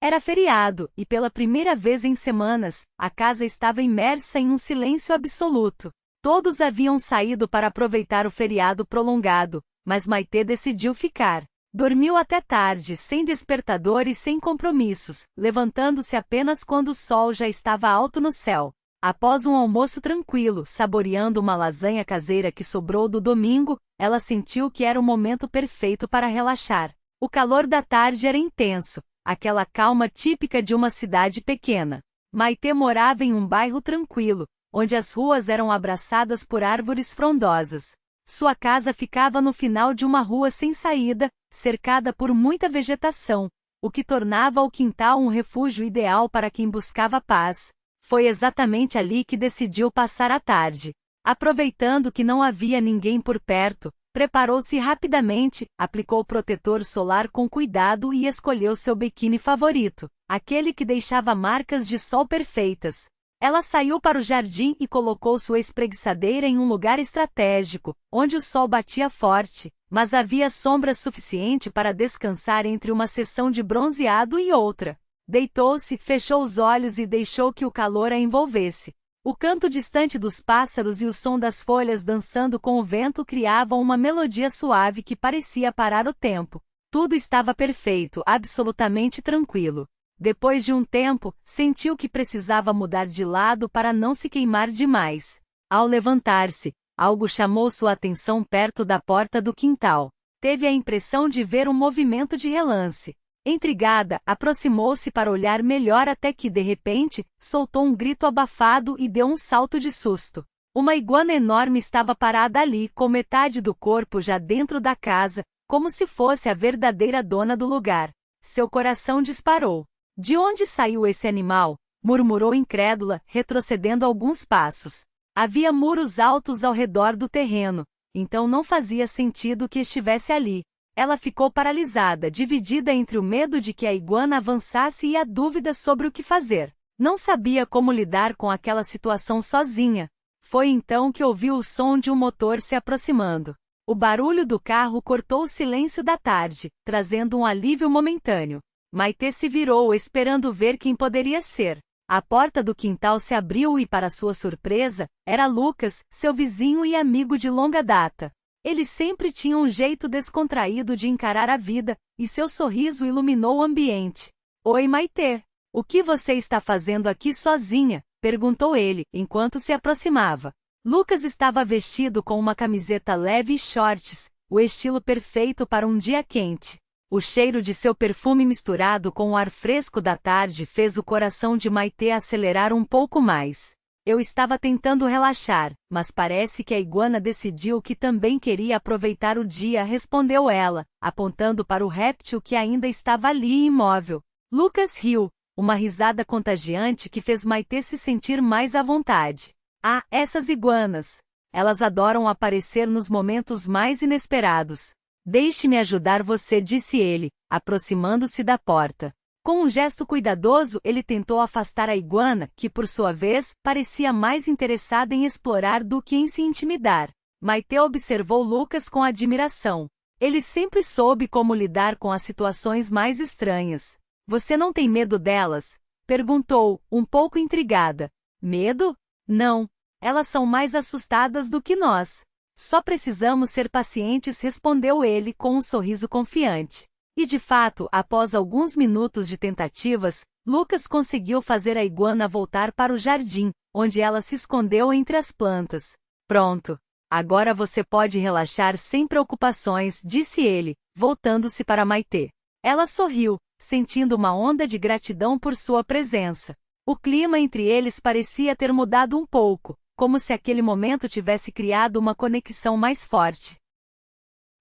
Era feriado, e pela primeira vez em semanas, a casa estava imersa em um silêncio absoluto. Todos haviam saído para aproveitar o feriado prolongado, mas Maitê decidiu ficar. Dormiu até tarde, sem despertador e sem compromissos, levantando-se apenas quando o sol já estava alto no céu. Após um almoço tranquilo, saboreando uma lasanha caseira que sobrou do domingo, ela sentiu que era o momento perfeito para relaxar. O calor da tarde era intenso, aquela calma típica de uma cidade pequena. Maitê morava em um bairro tranquilo, onde as ruas eram abraçadas por árvores frondosas. Sua casa ficava no final de uma rua sem saída, cercada por muita vegetação, o que tornava o quintal um refúgio ideal para quem buscava paz. Foi exatamente ali que decidiu passar a tarde. Aproveitando que não havia ninguém por perto, preparou-se rapidamente, aplicou protetor solar com cuidado e escolheu seu biquíni favorito, aquele que deixava marcas de sol perfeitas. Ela saiu para o jardim e colocou sua espreguiçadeira em um lugar estratégico, onde o sol batia forte, mas havia sombra suficiente para descansar entre uma sessão de bronzeado e outra. Deitou-se, fechou os olhos e deixou que o calor a envolvesse. O canto distante dos pássaros e o som das folhas dançando com o vento criavam uma melodia suave que parecia parar o tempo. Tudo estava perfeito, absolutamente tranquilo. Depois de um tempo, sentiu que precisava mudar de lado para não se queimar demais. Ao levantar-se, algo chamou sua atenção perto da porta do quintal. Teve a impressão de ver um movimento de relance. Intrigada, aproximou-se para olhar melhor até que, de repente, soltou um grito abafado e deu um salto de susto. Uma iguana enorme estava parada ali, com metade do corpo já dentro da casa, como se fosse a verdadeira dona do lugar. Seu coração disparou. De onde saiu esse animal? Murmurou incrédula, retrocedendo alguns passos. Havia muros altos ao redor do terreno, então não fazia sentido que estivesse ali. Ela ficou paralisada, dividida entre o medo de que a iguana avançasse e a dúvida sobre o que fazer. Não sabia como lidar com aquela situação sozinha. Foi então que ouviu o som de um motor se aproximando. O barulho do carro cortou o silêncio da tarde, trazendo um alívio momentâneo. Maitê se virou esperando ver quem poderia ser. A porta do quintal se abriu e, para sua surpresa, era Lucas, seu vizinho e amigo de longa data. Ele sempre tinha um jeito descontraído de encarar a vida, e seu sorriso iluminou o ambiente. Oi, Maitê. O que você está fazendo aqui sozinha? Perguntou ele, enquanto se aproximava. Lucas estava vestido com uma camiseta leve e shorts, o estilo perfeito para um dia quente. O cheiro de seu perfume misturado com o ar fresco da tarde fez o coração de Maitê acelerar um pouco mais. Eu estava tentando relaxar, mas parece que a iguana decidiu que também queria aproveitar o dia, respondeu ela, apontando para o réptil que ainda estava ali imóvel. Lucas riu, uma risada contagiante que fez Maitê se sentir mais à vontade. Ah, essas iguanas! Elas adoram aparecer nos momentos mais inesperados. Deixe-me ajudar você, disse ele, aproximando-se da porta. Com um gesto cuidadoso, ele tentou afastar a iguana, que por sua vez, parecia mais interessada em explorar do que em se intimidar. Maitê observou Lucas com admiração. Ele sempre soube como lidar com as situações mais estranhas. Você não tem medo delas? Perguntou, um pouco intrigada. Medo? Não. Elas são mais assustadas do que nós. Só precisamos ser pacientes, respondeu ele com um sorriso confiante. E de fato, após alguns minutos de tentativas, Lucas conseguiu fazer a iguana voltar para o jardim, onde ela se escondeu entre as plantas. Pronto. Agora você pode relaxar sem preocupações, disse ele, voltando-se para Maitê. Ela sorriu, sentindo uma onda de gratidão por sua presença. O clima entre eles parecia ter mudado um pouco, como se aquele momento tivesse criado uma conexão mais forte.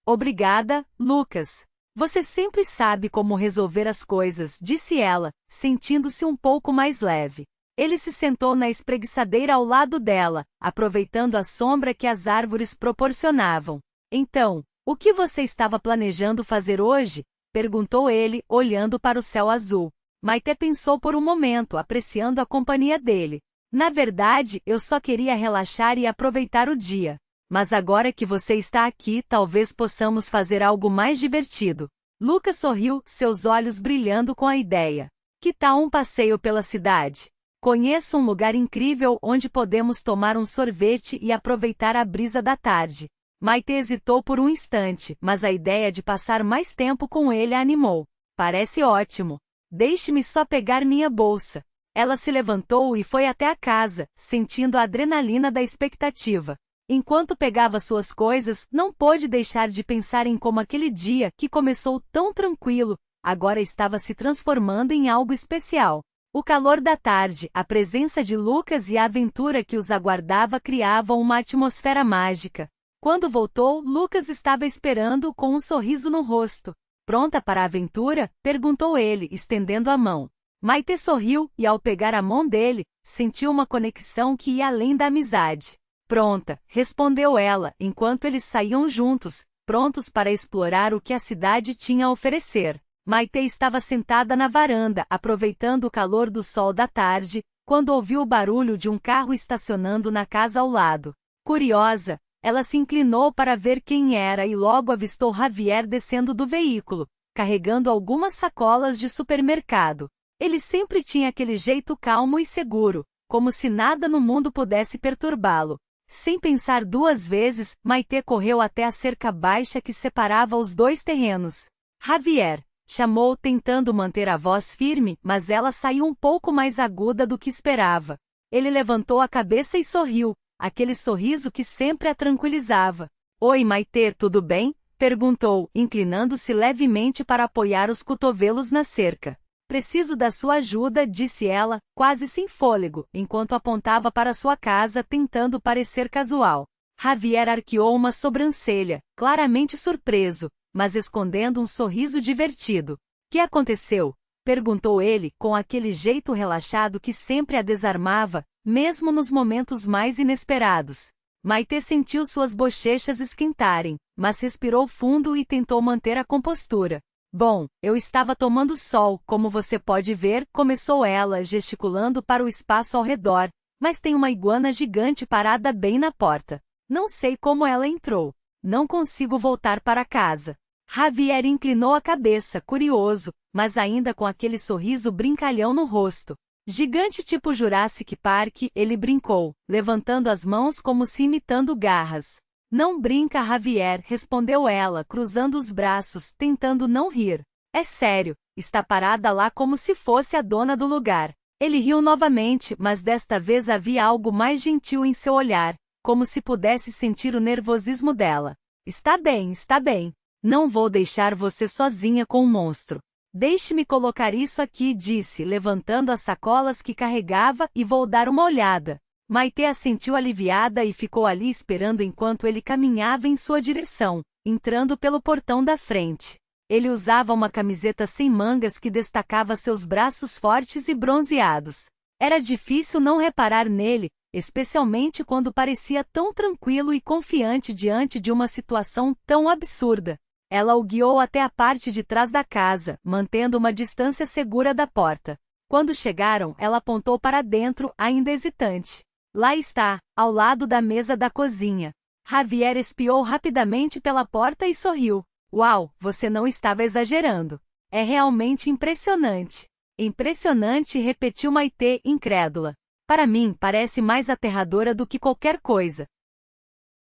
Obrigada, Lucas. Você sempre sabe como resolver as coisas, disse ela, sentindo-se um pouco mais leve. Ele se sentou na espreguiçadeira ao lado dela, aproveitando a sombra que as árvores proporcionavam. Então, o que você estava planejando fazer hoje? Perguntou ele, olhando para o céu azul. Maitê pensou por um momento, apreciando a companhia dele. Na verdade, eu só queria relaxar e aproveitar o dia. Mas agora que você está aqui, talvez possamos fazer algo mais divertido. Lucas sorriu, seus olhos brilhando com a ideia. Que tal um passeio pela cidade? Conheço um lugar incrível onde podemos tomar um sorvete e aproveitar a brisa da tarde. Maite hesitou por um instante, mas a ideia de passar mais tempo com ele a animou. Parece ótimo. Deixe-me só pegar minha bolsa. Ela se levantou e foi até a casa, sentindo a adrenalina da expectativa. Enquanto pegava suas coisas, não pôde deixar de pensar em como aquele dia, que começou tão tranquilo, agora estava se transformando em algo especial. O calor da tarde, a presença de Lucas e a aventura que os aguardava criavam uma atmosfera mágica. Quando voltou, Lucas estava esperando com um sorriso no rosto. Pronta para a aventura? Perguntou ele, estendendo a mão. Maite sorriu e, ao pegar a mão dele, sentiu uma conexão que ia além da amizade. Pronta, respondeu ela, enquanto eles saíam juntos, prontos para explorar o que a cidade tinha a oferecer. Maite estava sentada na varanda, aproveitando o calor do sol da tarde, quando ouviu o barulho de um carro estacionando na casa ao lado. Curiosa, ela se inclinou para ver quem era e logo avistou Javier descendo do veículo, carregando algumas sacolas de supermercado. Ele sempre tinha aquele jeito calmo e seguro, como se nada no mundo pudesse perturbá-lo. Sem pensar duas vezes, Maite correu até a cerca baixa que separava os dois terrenos. Javier, chamou tentando manter a voz firme, mas ela saiu um pouco mais aguda do que esperava. Ele levantou a cabeça e sorriu, aquele sorriso que sempre a tranquilizava. Oi Maite, tudo bem? Perguntou, inclinando-se levemente para apoiar os cotovelos na cerca. Preciso da sua ajuda, disse ela, quase sem fôlego, enquanto apontava para sua casa tentando parecer casual. Javier arqueou uma sobrancelha, claramente surpreso, mas escondendo um sorriso divertido. Que aconteceu? Perguntou ele, com aquele jeito relaxado que sempre a desarmava, mesmo nos momentos mais inesperados. Maite sentiu suas bochechas esquentarem, mas respirou fundo e tentou manter a compostura. Bom, eu estava tomando sol, como você pode ver, começou ela, gesticulando para o espaço ao redor, mas tem uma iguana gigante parada bem na porta. Não sei como ela entrou. Não consigo voltar para casa. Javier inclinou a cabeça, curioso, mas ainda com aquele sorriso brincalhão no rosto. Gigante tipo Jurassic Park, ele brincou, levantando as mãos como se imitando garras. Não brinca, Javier, respondeu ela, cruzando os braços, tentando não rir. É sério, está parada lá como se fosse a dona do lugar. Ele riu novamente, mas desta vez havia algo mais gentil em seu olhar, como se pudesse sentir o nervosismo dela. Está bem, está bem. Não vou deixar você sozinha com o monstro. Deixe-me colocar isso aqui, disse, levantando as sacolas que carregava e vou dar uma olhada. Maite assentiu aliviada e ficou ali esperando enquanto ele caminhava em sua direção, entrando pelo portão da frente. Ele usava uma camiseta sem mangas que destacava seus braços fortes e bronzeados. Era difícil não reparar nele, especialmente quando parecia tão tranquilo e confiante diante de uma situação tão absurda. Ela o guiou até a parte de trás da casa, mantendo uma distância segura da porta. Quando chegaram, ela apontou para dentro, ainda hesitante. Lá está, ao lado da mesa da cozinha. Javier espiou rapidamente pela porta e sorriu. Uau, você não estava exagerando. É realmente impressionante. Impressionante, repetiu Maite, incrédula. Para mim, parece mais aterradora do que qualquer coisa.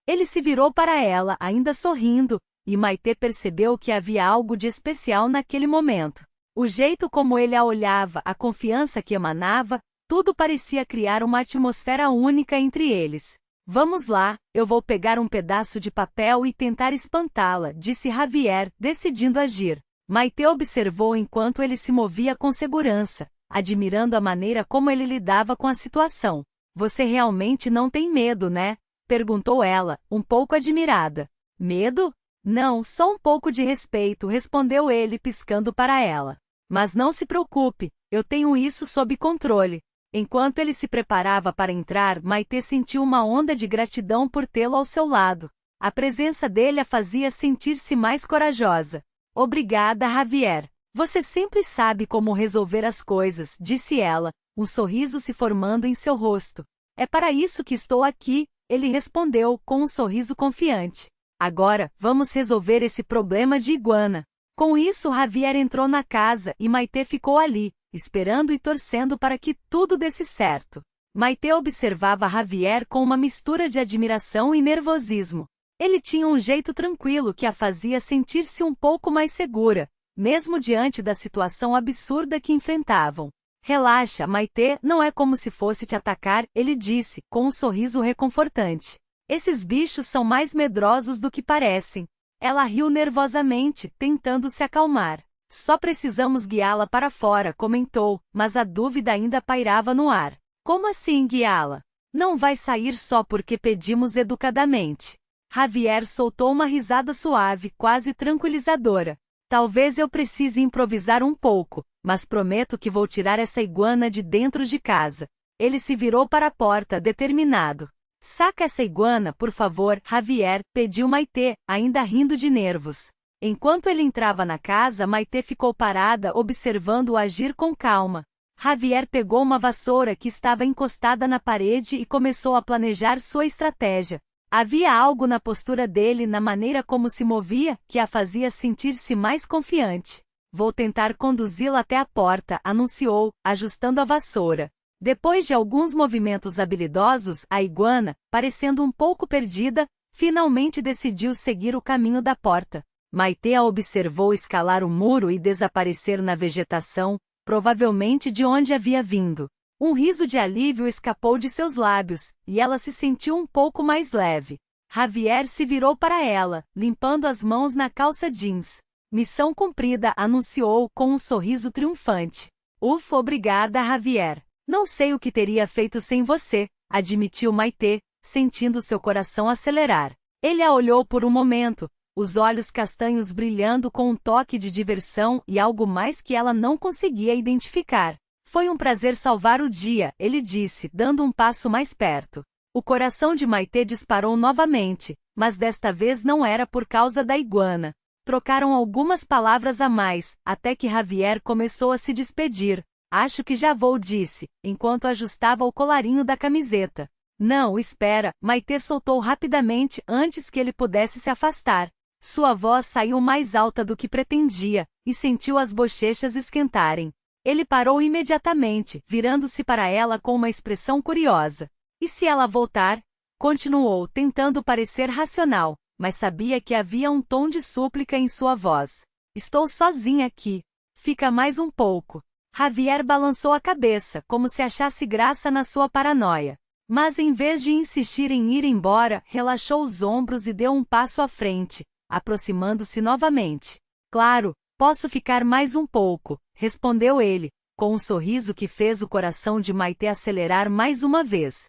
Ele se virou para ela, ainda sorrindo, e Maite percebeu que havia algo de especial naquele momento. O jeito como ele a olhava, a confiança que emanava, tudo parecia criar uma atmosfera única entre eles. Vamos lá, eu vou pegar um pedaço de papel e tentar espantá-la, disse Javier, decidindo agir. Maite observou enquanto ele se movia com segurança, admirando a maneira como ele lidava com a situação. Você realmente não tem medo, né? Perguntou ela, um pouco admirada. Medo? Não, só um pouco de respeito, respondeu ele piscando para ela. Mas não se preocupe, eu tenho isso sob controle. Enquanto ele se preparava para entrar, Maite sentiu uma onda de gratidão por tê-lo ao seu lado. A presença dele a fazia sentir-se mais corajosa. Obrigada, Javier. Você sempre sabe como resolver as coisas, disse ela, um sorriso se formando em seu rosto. É para isso que estou aqui, ele respondeu, com um sorriso confiante. Agora, vamos resolver esse problema de iguana. Com isso, Javier entrou na casa e Maite ficou ali, esperando e torcendo para que tudo desse certo. Maite observava Javier com uma mistura de admiração e nervosismo. Ele tinha um jeito tranquilo que a fazia sentir-se um pouco mais segura, mesmo diante da situação absurda que enfrentavam. Relaxa, Maite, não é como se fosse te atacar, ele disse, com um sorriso reconfortante. Esses bichos são mais medrosos do que parecem. Ela riu nervosamente, tentando se acalmar. Só precisamos guiá-la para fora, comentou, mas a dúvida ainda pairava no ar. Como assim guiá-la? Não vai sair só porque pedimos educadamente. Javier soltou uma risada suave, quase tranquilizadora. Talvez eu precise improvisar um pouco, mas prometo que vou tirar essa iguana de dentro de casa. Ele se virou para a porta, determinado. Saca essa iguana, por favor, Javier, pediu Maite, ainda rindo de nervos. Enquanto ele entrava na casa, Maite ficou parada, observando-o agir com calma. Javier pegou uma vassoura que estava encostada na parede e começou a planejar sua estratégia. Havia algo na postura dele, na maneira como se movia, que a fazia sentir-se mais confiante. Vou tentar conduzi-la até a porta, anunciou, ajustando a vassoura. Depois de alguns movimentos habilidosos, a iguana, parecendo um pouco perdida, finalmente decidiu seguir o caminho da porta. Maite a observou escalar o muro e desaparecer na vegetação, provavelmente de onde havia vindo. Um riso de alívio escapou de seus lábios, e ela se sentiu um pouco mais leve. Javier se virou para ela, limpando as mãos na calça jeans. Missão cumprida, anunciou com um sorriso triunfante. Ufa, obrigada, Javier. Não sei o que teria feito sem você, admitiu Maite, sentindo seu coração acelerar. Ele a olhou por um momento, os olhos castanhos brilhando com um toque de diversão e algo mais que ela não conseguia identificar. Foi um prazer salvar o dia, ele disse, dando um passo mais perto. O coração de Maite disparou novamente, mas desta vez não era por causa da iguana. Trocaram algumas palavras a mais, até que Javier começou a se despedir. Acho que já vou, disse, enquanto ajustava o colarinho da camiseta. Não, espera, Maite soltou rapidamente antes que ele pudesse se afastar. Sua voz saiu mais alta do que pretendia, e sentiu as bochechas esquentarem. Ele parou imediatamente, virando-se para ela com uma expressão curiosa. E se ela voltar? Continuou, tentando parecer racional, mas sabia que havia um tom de súplica em sua voz. Estou sozinha aqui. Fica mais um pouco. Javier balançou a cabeça, como se achasse graça na sua paranoia. Mas em vez de insistir em ir embora, relaxou os ombros e deu um passo à frente, aproximando-se novamente. Claro, posso ficar mais um pouco, respondeu ele, com um sorriso que fez o coração de Maite acelerar mais uma vez.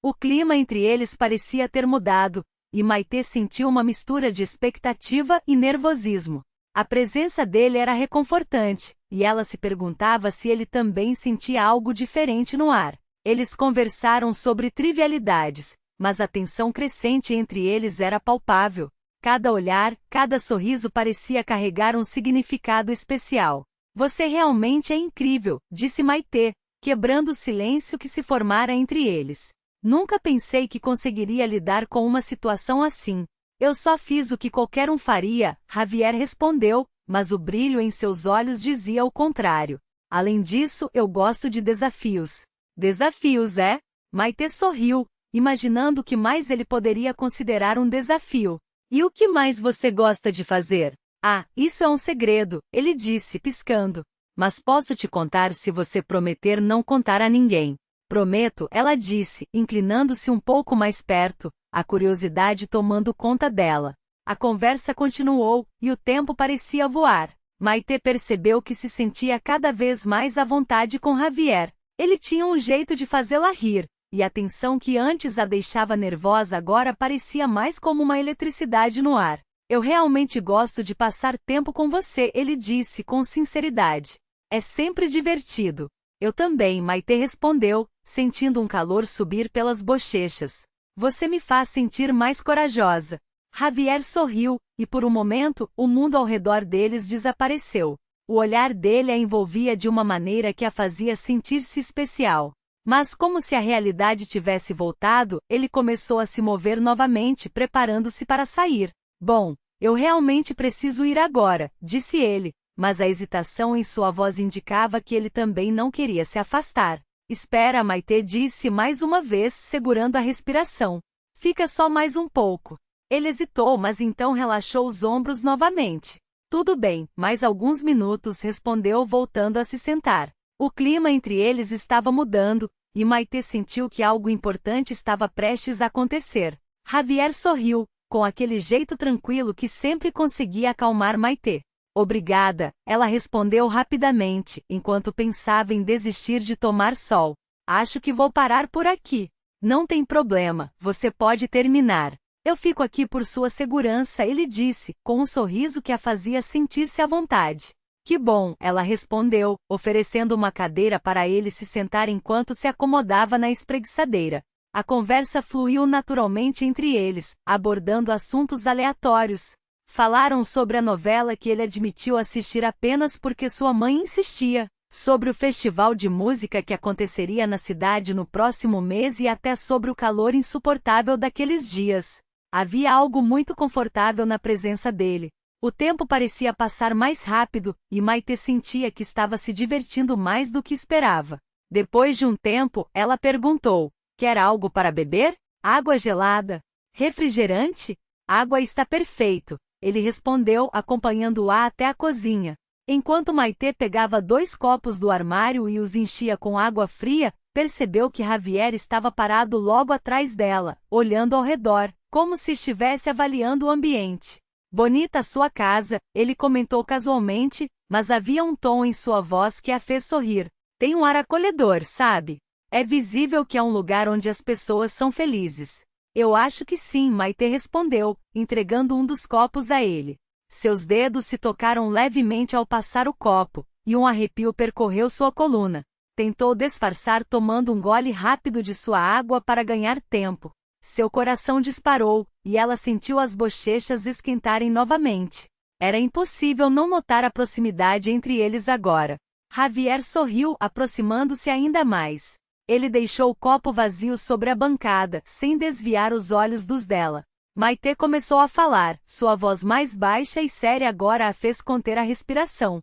O clima entre eles parecia ter mudado, e Maite sentiu uma mistura de expectativa e nervosismo. A presença dele era reconfortante, e ela se perguntava se ele também sentia algo diferente no ar. Eles conversaram sobre trivialidades, mas a tensão crescente entre eles era palpável. Cada olhar, cada sorriso parecia carregar um significado especial. Você realmente é incrível, disse Maite, quebrando o silêncio que se formara entre eles. Nunca pensei que conseguiria lidar com uma situação assim. Eu só fiz o que qualquer um faria, Javier respondeu, mas o brilho em seus olhos dizia o contrário. Além disso, eu gosto de desafios. Desafios, é? Maite sorriu, imaginando o que mais ele poderia considerar um desafio. E o que mais você gosta de fazer? Ah, isso é um segredo, ele disse, piscando. Mas posso te contar se você prometer não contar a ninguém. Prometo, ela disse, inclinando-se um pouco mais perto, a curiosidade tomando conta dela. A conversa continuou, e o tempo parecia voar. Maite percebeu que se sentia cada vez mais à vontade com Javier. Ele tinha um jeito de fazê-la rir, e a tensão que antes a deixava nervosa agora parecia mais como uma eletricidade no ar. Eu realmente gosto de passar tempo com você, ele disse com sinceridade. É sempre divertido. Eu também, Maite respondeu, sentindo um calor subir pelas bochechas. Você me faz sentir mais corajosa. Javier sorriu, e por um momento, o mundo ao redor deles desapareceu. O olhar dele a envolvia de uma maneira que a fazia sentir-se especial. Mas como se a realidade tivesse voltado, ele começou a se mover novamente, preparando-se para sair. Bom, eu realmente preciso ir agora, disse ele, mas a hesitação em sua voz indicava que ele também não queria se afastar. Espera, Maitê disse mais uma vez, segurando a respiração. Fica só mais um pouco. Ele hesitou, mas então relaxou os ombros novamente. Tudo bem, mais alguns minutos, respondeu, voltando a se sentar. O clima entre eles estava mudando, e Maitê sentiu que algo importante estava prestes a acontecer. Javier sorriu, com aquele jeito tranquilo que sempre conseguia acalmar Maitê. Obrigada, ela respondeu rapidamente, enquanto pensava em desistir de tomar sol. Acho que vou parar por aqui. Não tem problema, você pode terminar. Eu fico aqui por sua segurança, ele disse, com um sorriso que a fazia sentir-se à vontade. Que bom, ela respondeu, oferecendo uma cadeira para ele se sentar enquanto se acomodava na espreguiçadeira. A conversa fluiu naturalmente entre eles, abordando assuntos aleatórios. Falaram sobre a novela que ele admitiu assistir apenas porque sua mãe insistia, sobre o festival de música que aconteceria na cidade no próximo mês e até sobre o calor insuportável daqueles dias. Havia algo muito confortável na presença dele. O tempo parecia passar mais rápido, e Maitê sentia que estava se divertindo mais do que esperava. Depois de um tempo, ela perguntou: quer algo para beber? Água gelada? Refrigerante? Água está perfeito. Ele respondeu, acompanhando-a até a cozinha. Enquanto Maitê pegava 2 copos do armário e os enchia com água fria, percebeu que Javier estava parado logo atrás dela, olhando ao redor, como se estivesse avaliando o ambiente. Bonita a sua casa, ele comentou casualmente, mas havia um tom em sua voz que a fez sorrir. Tem um ar acolhedor, sabe? É visível que é um lugar onde as pessoas são felizes. Eu acho que sim, Maitê respondeu, entregando um dos copos a ele. Seus dedos se tocaram levemente ao passar o copo, e um arrepio percorreu sua coluna. Tentou disfarçar tomando um gole rápido de sua água para ganhar tempo. Seu coração disparou, e ela sentiu as bochechas esquentarem novamente. Era impossível não notar a proximidade entre eles agora. Javier sorriu, aproximando-se ainda mais. Ele deixou o copo vazio sobre a bancada, sem desviar os olhos dos dela. Maitê começou a falar, sua voz mais baixa e séria agora a fez conter a respiração.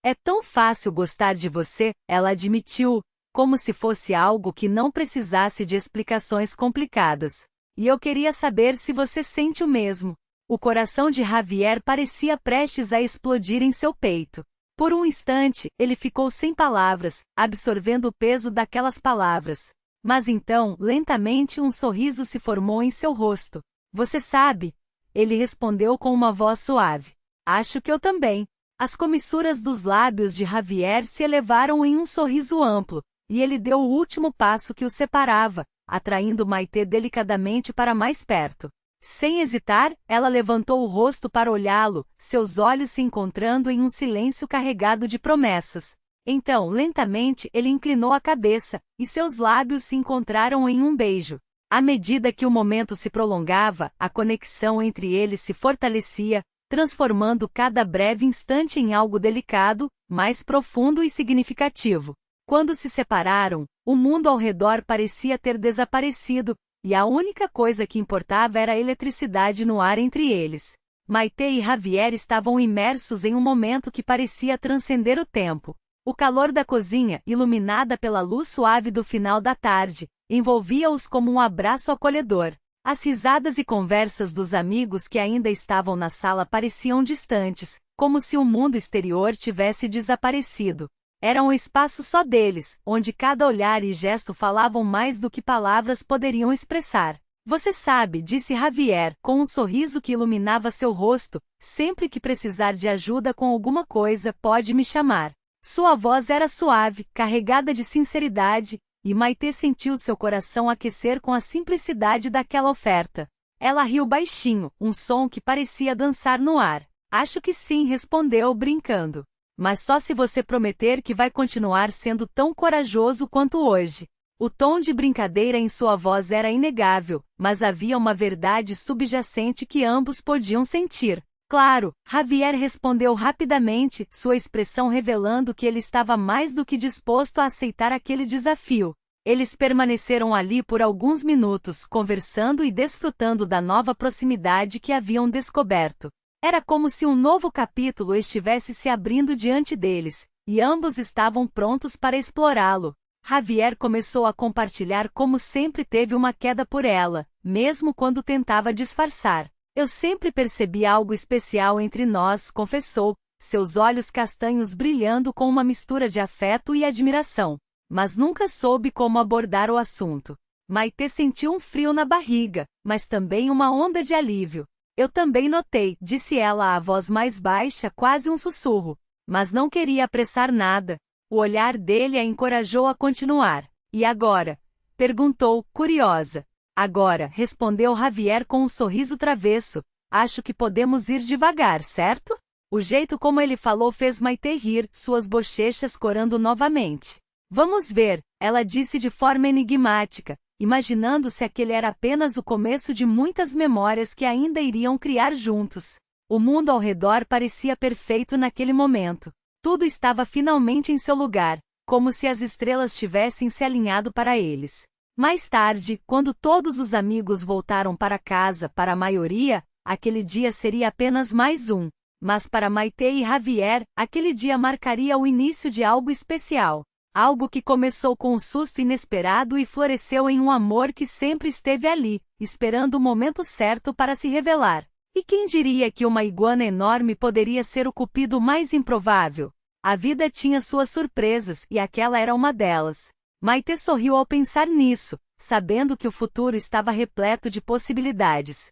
É tão fácil gostar de você, ela admitiu, como se fosse algo que não precisasse de explicações complicadas. E eu queria saber se você sente o mesmo. O coração de Javier parecia prestes a explodir em seu peito. Por um instante, ele ficou sem palavras, absorvendo o peso daquelas palavras. Mas então, lentamente um sorriso se formou em seu rosto. Você sabe? Ele respondeu com uma voz suave. Acho que eu também. As comissuras dos lábios de Javier se elevaram em um sorriso amplo, e ele deu o último passo que o separava, atraindo Maitê delicadamente para mais perto. Sem hesitar, ela levantou o rosto para olhá-lo, seus olhos se encontrando em um silêncio carregado de promessas. Então, lentamente, ele inclinou a cabeça, e seus lábios se encontraram em um beijo. À medida que o momento se prolongava, a conexão entre eles se fortalecia, transformando cada breve instante em algo delicado, mais profundo e significativo. Quando se separaram, o mundo ao redor parecia ter desaparecido, e a única coisa que importava era a eletricidade no ar entre eles. Maitê e Javier estavam imersos em um momento que parecia transcender o tempo. O calor da cozinha, iluminada pela luz suave do final da tarde, envolvia-os como um abraço acolhedor. As risadas e conversas dos amigos que ainda estavam na sala pareciam distantes, como se o mundo exterior tivesse desaparecido. Era um espaço só deles, onde cada olhar e gesto falavam mais do que palavras poderiam expressar. Você sabe, disse Javier, com um sorriso que iluminava seu rosto, sempre que precisar de ajuda com alguma coisa, pode me chamar. Sua voz era suave, carregada de sinceridade, e Maitê sentiu seu coração aquecer com a simplicidade daquela oferta. Ela riu baixinho, um som que parecia dançar no ar. Acho que sim, respondeu, brincando. Mas só se você prometer que vai continuar sendo tão corajoso quanto hoje. O tom de brincadeira em sua voz era inegável, mas havia uma verdade subjacente que ambos podiam sentir. Claro, Javier respondeu rapidamente, sua expressão revelando que ele estava mais do que disposto a aceitar aquele desafio. Eles permaneceram ali por alguns minutos, conversando e desfrutando da nova proximidade que haviam descoberto. Era como se um novo capítulo estivesse se abrindo diante deles, e ambos estavam prontos para explorá-lo. Javier começou a compartilhar como sempre teve uma queda por ela, mesmo quando tentava disfarçar. Eu sempre percebi algo especial entre nós, confessou, seus olhos castanhos brilhando com uma mistura de afeto e admiração. Mas nunca soube como abordar o assunto. Maite sentiu um frio na barriga, mas também uma onda de alívio. Eu também notei, disse ela à voz mais baixa, quase um sussurro. Mas não queria apressar nada. O olhar dele a encorajou a continuar. E agora? Perguntou, curiosa. Agora, respondeu Javier com um sorriso travesso. Acho que podemos ir devagar, certo? O jeito como ele falou fez Maite rir, suas bochechas corando novamente. Vamos ver, ela disse de forma enigmática, imaginando se aquele era apenas o começo de muitas memórias que ainda iriam criar juntos. O mundo ao redor parecia perfeito naquele momento. Tudo estava finalmente em seu lugar, como se as estrelas tivessem se alinhado para eles. Mais tarde, quando todos os amigos voltaram para casa, para a maioria, aquele dia seria apenas mais um. Mas para Maite e Javier, aquele dia marcaria o início de algo especial. Algo que começou com um susto inesperado e floresceu em um amor que sempre esteve ali, esperando o momento certo para se revelar. E quem diria que uma iguana enorme poderia ser o cupido mais improvável? A vida tinha suas surpresas e aquela era uma delas. Maite sorriu ao pensar nisso, sabendo que o futuro estava repleto de possibilidades.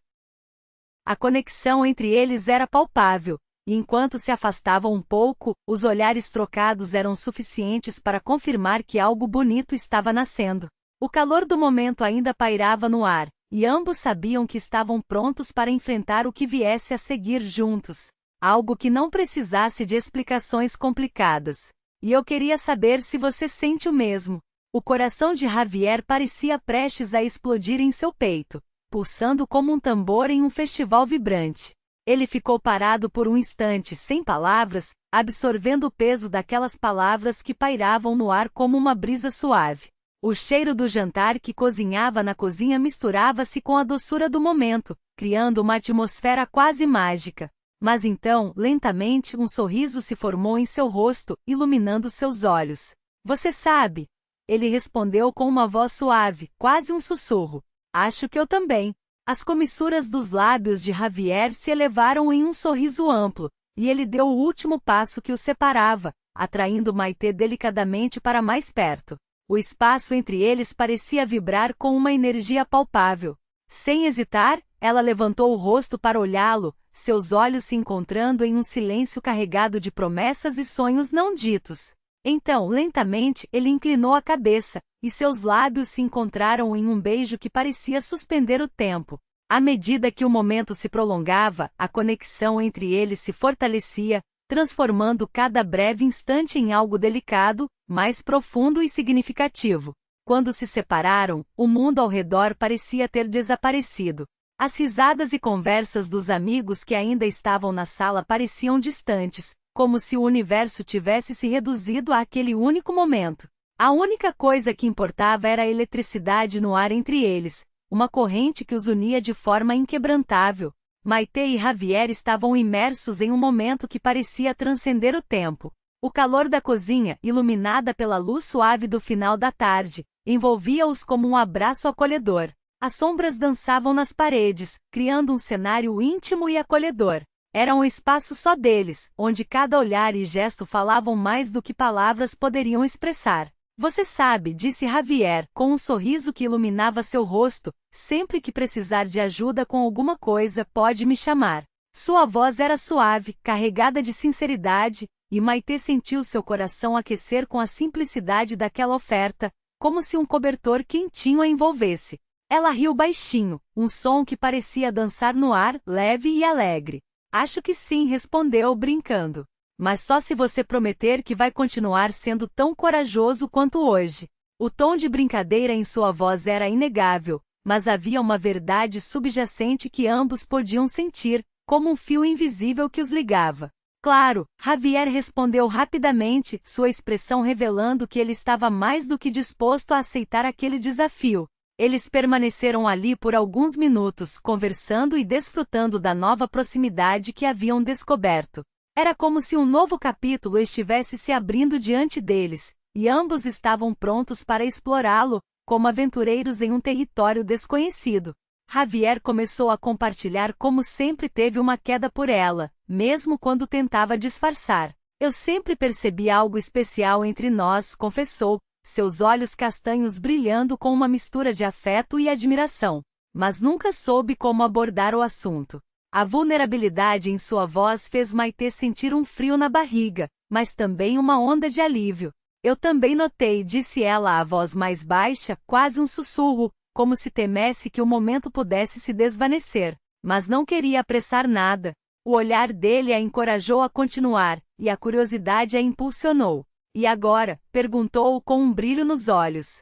A conexão entre eles era palpável. E enquanto se afastavam um pouco, os olhares trocados eram suficientes para confirmar que algo bonito estava nascendo. O calor do momento ainda pairava no ar, e ambos sabiam que estavam prontos para enfrentar o que viesse a seguir juntos. Algo que não precisasse de explicações complicadas. E eu queria saber se você sente o mesmo. O coração de Javier parecia prestes a explodir em seu peito, pulsando como um tambor em um festival vibrante. Ele ficou parado por um instante sem palavras, absorvendo o peso daquelas palavras que pairavam no ar como uma brisa suave. O cheiro do jantar que cozinhava na cozinha misturava-se com a doçura do momento, criando uma atmosfera quase mágica. Mas então, lentamente, um sorriso se formou em seu rosto, iluminando seus olhos. Você sabe? Ele respondeu com uma voz suave, quase um sussurro. Acho que eu também. As comissuras dos lábios de Javier se elevaram em um sorriso amplo, e ele deu o último passo que o separava, atraindo Maite delicadamente para mais perto. O espaço entre eles parecia vibrar com uma energia palpável. Sem hesitar, ela levantou o rosto para olhá-lo, seus olhos se encontrando em um silêncio carregado de promessas e sonhos não ditos. Então, lentamente, ele inclinou a cabeça, e seus lábios se encontraram em um beijo que parecia suspender o tempo. À medida que o momento se prolongava, a conexão entre eles se fortalecia, transformando cada breve instante em algo delicado, mais profundo e significativo. Quando se separaram, o mundo ao redor parecia ter desaparecido. As risadas e conversas dos amigos que ainda estavam na sala pareciam distantes, como se o universo tivesse se reduzido àquele único momento. A única coisa que importava era a eletricidade no ar entre eles, uma corrente que os unia de forma inquebrantável. Maite e Javier estavam imersos em um momento que parecia transcender o tempo. O calor da cozinha, iluminada pela luz suave do final da tarde, envolvia-os como um abraço acolhedor. As sombras dançavam nas paredes, criando um cenário íntimo e acolhedor. Era um espaço só deles, onde cada olhar e gesto falavam mais do que palavras poderiam expressar. Você sabe, disse Javier, com um sorriso que iluminava seu rosto, sempre que precisar de ajuda com alguma coisa, pode me chamar. Sua voz era suave, carregada de sinceridade, e Maite sentiu seu coração aquecer com a simplicidade daquela oferta, como se um cobertor quentinho a envolvesse. Ela riu baixinho, um som que parecia dançar no ar, leve e alegre. Acho que sim, respondeu, brincando. Mas só se você prometer que vai continuar sendo tão corajoso quanto hoje. O tom de brincadeira em sua voz era inegável, mas havia uma verdade subjacente que ambos podiam sentir, como um fio invisível que os ligava. Claro, Javier respondeu rapidamente, sua expressão revelando que ele estava mais do que disposto a aceitar aquele desafio. Eles permaneceram ali por alguns minutos, conversando e desfrutando da nova proximidade que haviam descoberto. Era como se um novo capítulo estivesse se abrindo diante deles, e ambos estavam prontos para explorá-lo, como aventureiros em um território desconhecido. Javier começou a compartilhar como sempre teve uma queda por ela, mesmo quando tentava disfarçar. Eu sempre percebi algo especial entre nós, confessou, seus olhos castanhos brilhando com uma mistura de afeto e admiração. Mas nunca soube como abordar o assunto. A vulnerabilidade em sua voz fez Maite sentir um frio na barriga, mas também uma onda de alívio. Eu também notei, disse ela à voz mais baixa, quase um sussurro, como se temesse que o momento pudesse se desvanecer. Mas não queria apressar nada. O olhar dele a encorajou a continuar, e a curiosidade a impulsionou. E agora? Perguntou com um brilho nos olhos.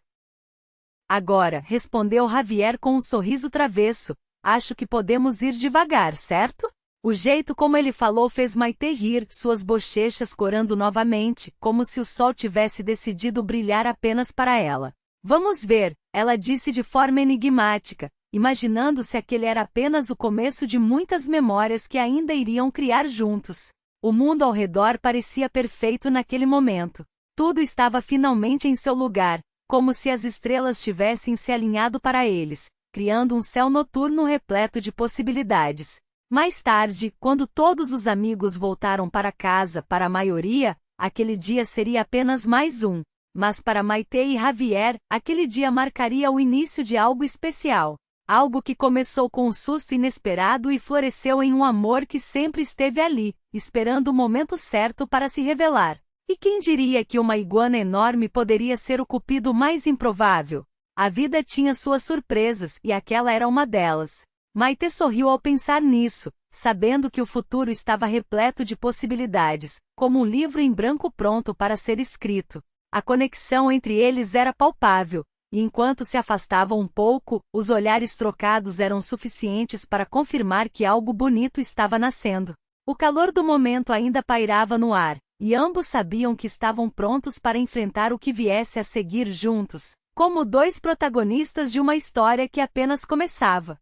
Agora, respondeu Javier com um sorriso travesso. Acho que podemos ir devagar, certo? O jeito como ele falou fez Maite rir, suas bochechas corando novamente, como se o sol tivesse decidido brilhar apenas para ela. Vamos ver, ela disse de forma enigmática, imaginando se aquele era apenas o começo de muitas memórias que ainda iriam criar juntos. O mundo ao redor parecia perfeito naquele momento. Tudo estava finalmente em seu lugar, como se as estrelas tivessem se alinhado para eles, criando um céu noturno repleto de possibilidades. Mais tarde, quando todos os amigos voltaram para casa, para a maioria, aquele dia seria apenas mais um. Mas para Maite e Javier, aquele dia marcaria o início de algo especial. Algo que começou com um susto inesperado e floresceu em um amor que sempre esteve ali, esperando o momento certo para se revelar. E quem diria que uma iguana enorme poderia ser o cupido mais improvável? A vida tinha suas surpresas, e aquela era uma delas. Maite sorriu ao pensar nisso, sabendo que o futuro estava repleto de possibilidades, como um livro em branco pronto para ser escrito. A conexão entre eles era palpável, e enquanto se afastavam um pouco, os olhares trocados eram suficientes para confirmar que algo bonito estava nascendo. O calor do momento ainda pairava no ar, e ambos sabiam que estavam prontos para enfrentar o que viesse a seguir juntos, como dois protagonistas de uma história que apenas começava.